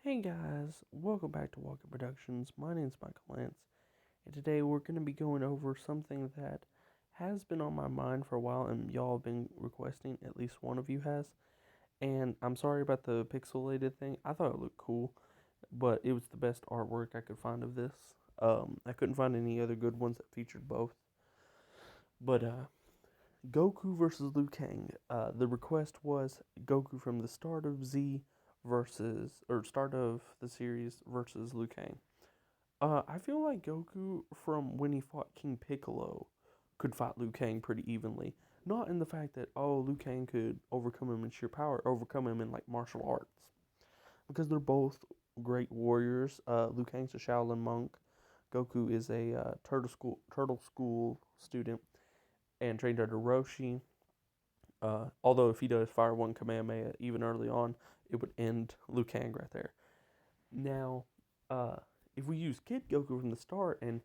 Hey guys, welcome back to Walker Productions. My name's Michael Lance, and today we're going to be going over something that has been on my mind for a while, and y'all have been requesting, at least one of you has. And I'm sorry about the pixelated thing. I thought it looked cool, but it was the best artwork I could find of this. I couldn't find any other good ones that featured both. But Goku versus Liu Kang. The request was Goku from the start of Z start of the series versus Liu Kang. I feel like Goku from when he fought King Piccolo could fight Liu Kang pretty evenly. Not in the fact that Liu Kang could overcome him in sheer power, overcome him in like martial arts, because they're both great warriors. Liu Kang's a Shaolin monk. Goku is a turtle school student and trained under Roshi. Although if he does fire one Kamehameha even early on, it would end Liu Kang right there. Now, uh, if we use Kid Goku from the start, and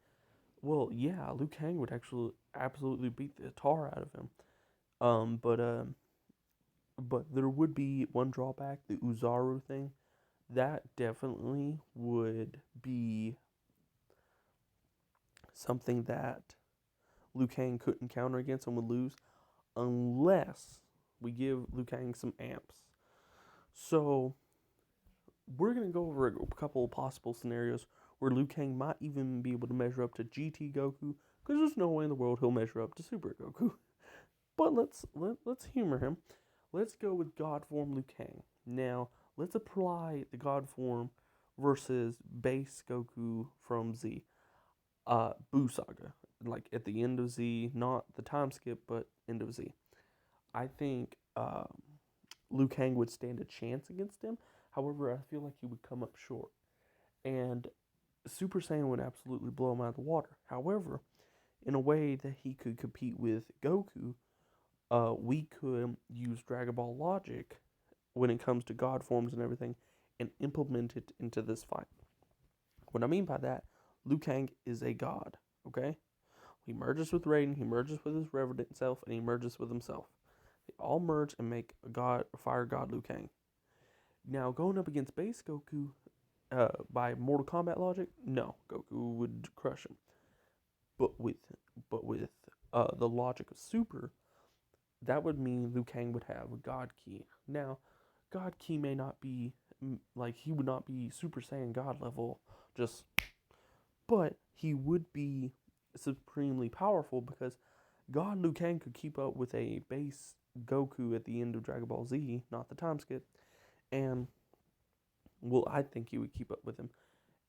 well, yeah, Liu Kang would actually absolutely beat the tar out of him. Um, but uh, but there would be one drawback: the Uzaru thing. That definitely would be something that Liu Kang couldn't counter against and would lose unless we give Liu Kang some amps. So we're gonna go over a couple of possible scenarios where Liu Kang might even be able to measure up to GT Goku, because there's no way in the world he'll measure up to Super Goku. But let's humor him. Let's go with God form Liu Kang. Now let's apply the God form versus base Goku from Z. Boo Saga, like at the end of Z, not the time skip, but end of Z. I think Liu Kang would stand a chance against him. However, I feel like he would come up short. And Super Saiyan would absolutely blow him out of the water. However, in a way that he could compete with Goku, we could use Dragon Ball logic when it comes to God forms and everything and implement it into this fight. What I mean by that, Liu Kang is a god, okay? He merges with Raiden, he merges with his revenant self, and he merges with himself. They all merge and make a fire god Liu Kang. Now, going up against base Goku, by Mortal Kombat logic, no, Goku would crush him. But with the logic of Super, that would mean Liu Kang would have a God Ki. Now, God Ki may not be like he would not be Super Saiyan God level, just but he would be supremely powerful because God Liu Kang could keep up with a base Goku at the end of Dragon Ball Z, not the time skip, and well, I think he would keep up with him.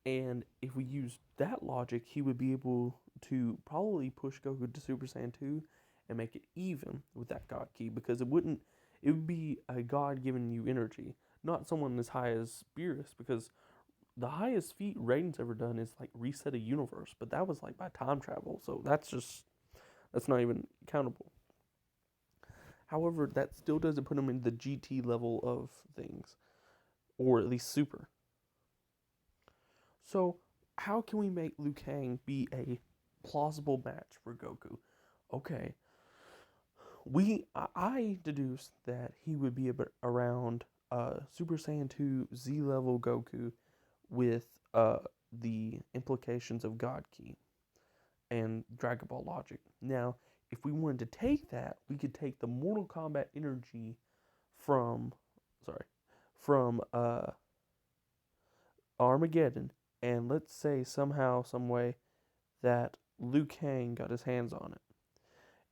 And if we use that logic, he would be able to probably push Goku to Super Saiyan 2 and make it even with that God Ki, because it would be a God giving you energy, not someone as high as Beerus, because the highest feat Raiden's ever done is like reset a universe, but that was like by time travel, so that's not even countable. However, that still doesn't put him in the GT level of things, or at least Super. So, how can we make Liu Kang be a plausible match for Goku? Okay, I deduced that he would be around Super Saiyan 2 Z level Goku with the implications of God Ki and Dragon Ball logic. Now, if we wanted to take that, we could take the Mortal Kombat energy from sorry, from Armageddon, and let's say somehow, some way that Liu Kang got his hands on it,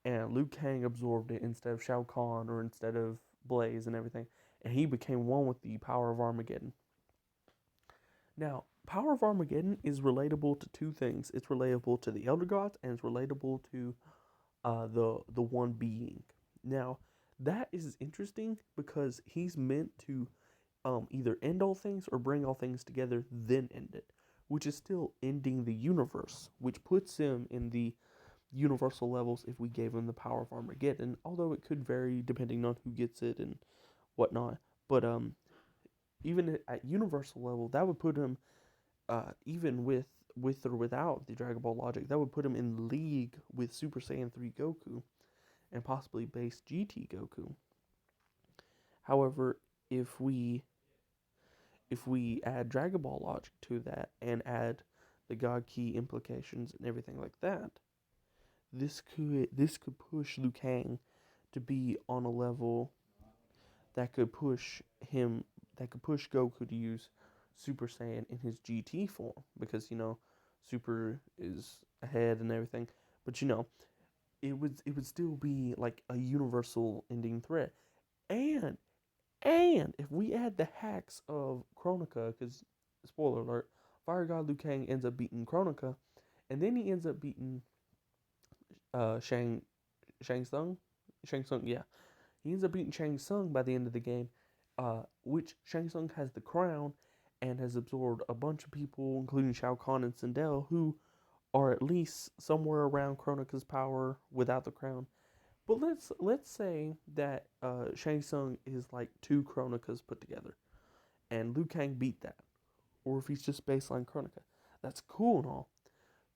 and Liu Kang absorbed it instead of Shao Kahn or instead of Blaze and everything, and he became one with the power of Armageddon. Now, power of Armageddon is relatable to two things. It's relatable to the Elder Gods, and it's relatable to the one being. Now, that is interesting because he's meant to either end all things or bring all things together, then end it, which is still ending the universe, which puts him in the universal levels if we gave him the power of Armageddon, although it could vary depending on who gets it and whatnot. But even at universal level, that would put him even with or without the Dragon Ball logic, that would put him in league with Super Saiyan 3 Goku and possibly base GT Goku. However, if we if we add Dragon Ball logic to that and add the God Key implications and everything like that, this could push Liu Kang to be on a level that could push him that could push Goku to use Super Saiyan in his GT form, because Super is ahead and everything, but it would still be like a universal ending threat. And if we add the hacks of Kronika, because spoiler alert, Fire God Liu Kang ends up beating Kronika, and then he ends up beating Shang Tsung. Shang Tsung, yeah. He ends up beating Shang Tsung by the end of the game, which Shang Tsung has the crown and has absorbed a bunch of people, including Shao Kahn and Sindel, who are at least somewhere around Kronika's power without the crown. But let's say that Shang Tsung is like two Kronikas put together, and Liu Kang beat that, or if he's just baseline Kronika, that's cool and all.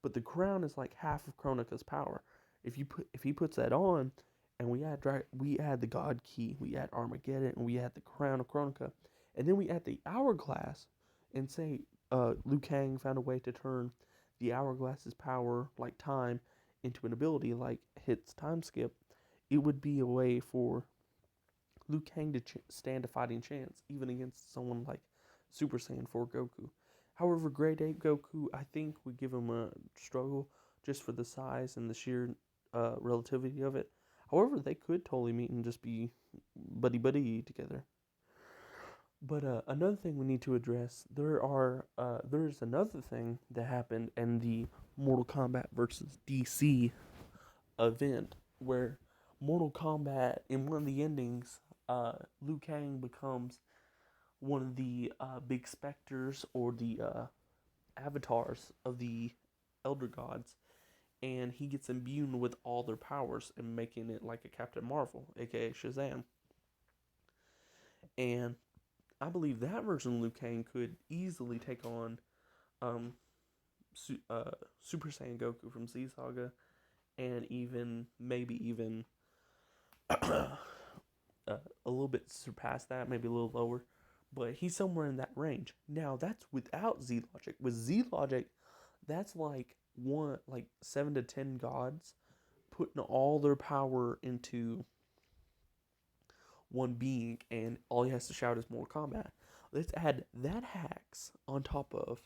But the crown is like half of Kronika's power. If he puts that on, and we add the God Key, we add Armageddon, and we add the crown of Kronika, and then we add the hourglass, and say Liu Kang found a way to turn the hourglass's power, like time, into an ability like hits time skip. It would be a way for Liu Kang to stand a fighting chance, even against someone like Super Saiyan 4 Goku. However, Great Ape Goku, I think, would give him a struggle just for the size and the sheer relativity of it. However, they could totally meet and just be buddy buddy together. But another thing we need to address, there's another thing that happened in the Mortal Kombat versus DC event, where Mortal Kombat, in one of the endings, Liu Kang becomes one of the big specters, or the avatars of the Elder Gods, and he gets imbued with all their powers and making it like a Captain Marvel, aka Shazam. And I believe that version of Liu Kang could easily take on um, Super Saiyan Goku from Z Saga, and even maybe even a little bit surpass that, maybe a little lower, but he's somewhere in that range. Now that's without Z Logic. With Z Logic, that's like 7 to 10 gods putting all their power into one being, and all he has to shout is more combat. Let's add that hacks on top of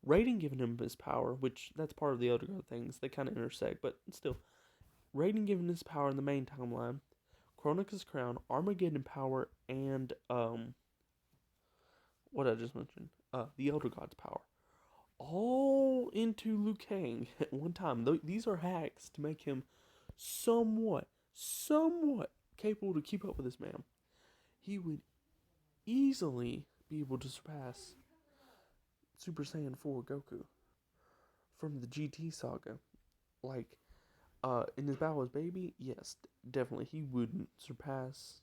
Raiden giving him his power, which that's part of the other things. They kind of intersect, but still, Raiden giving his power in the main timeline, Kronika's crown, Armageddon power, and what I just mentioned, the Elder God's power, all into Liu Kang at one time. These are hacks to make him somewhat capable to keep up with this man. He would easily be able to surpass Super Saiyan 4 Goku from the GT saga. Like, in his battle as Baby, yes, definitely he wouldn't surpass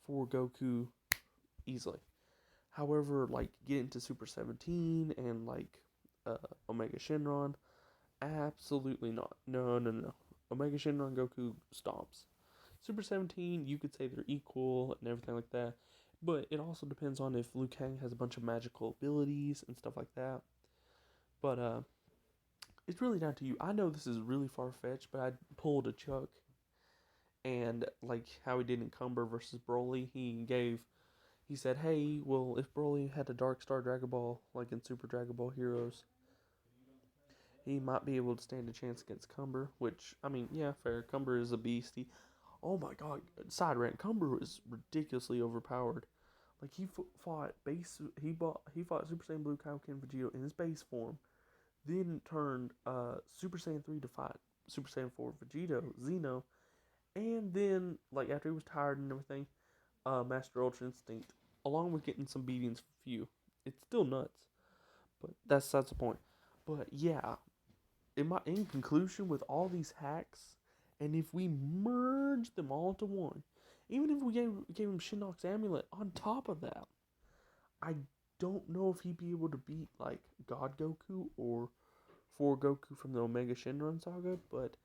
4 Goku easily. However, like, get into Super 17 and like Omega Shenron, absolutely not. No. Omega Shenron Goku stomps. Super 17, you could say they're equal and everything like that, but it also depends on if Liu Kang has a bunch of magical abilities and stuff like that. But it's really down to you. I know this is really far fetched, but I pulled a Chuck, and like how he did in Cumber versus Broly, he said, hey, well, if Broly had a Dark Star Dragon Ball like in Super Dragon Ball Heroes, he might be able to stand a chance against Cumber. Which, I mean, yeah, fair. Cumber is a beastie. Oh my god, side rant. Cumber was ridiculously overpowered. Like, he fought Super Saiyan Blue Kaioken Vegito in his base form, then turned Super Saiyan 3 to fight Super Saiyan 4 Vegito, Xeno, and then, like, after he was tired and everything, Master Ultra Instinct, along with getting some beatings for few. It's still nuts, but that's the point. But yeah, in conclusion, with all these hacks, and if we merge them all into one, even if we gave him Shinnok's amulet on top of that, I don't know if he'd be able to beat like God Goku or 4 Goku from the Omega Shenron saga, but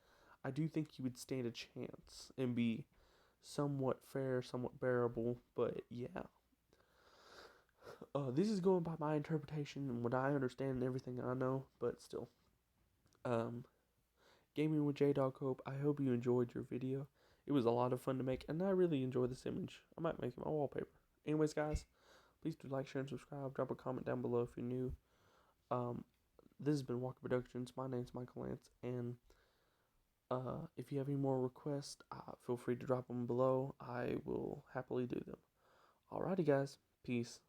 I do think he would stand a chance and be somewhat fair, somewhat bearable. But yeah, This is going by my interpretation and what I understand and everything I know, but still. Um, Gaming with J-Dog Hope, I hope you enjoyed your video. It was a lot of fun to make, and I really enjoy this image. I might make it my wallpaper. Anyways, guys, please do like, share, and subscribe. Drop a comment down below if you're new. This has been Walker Productions. My name's Michael Lance, and if you have any more requests, feel free to drop them below. I will happily do them. Alrighty, guys. Peace.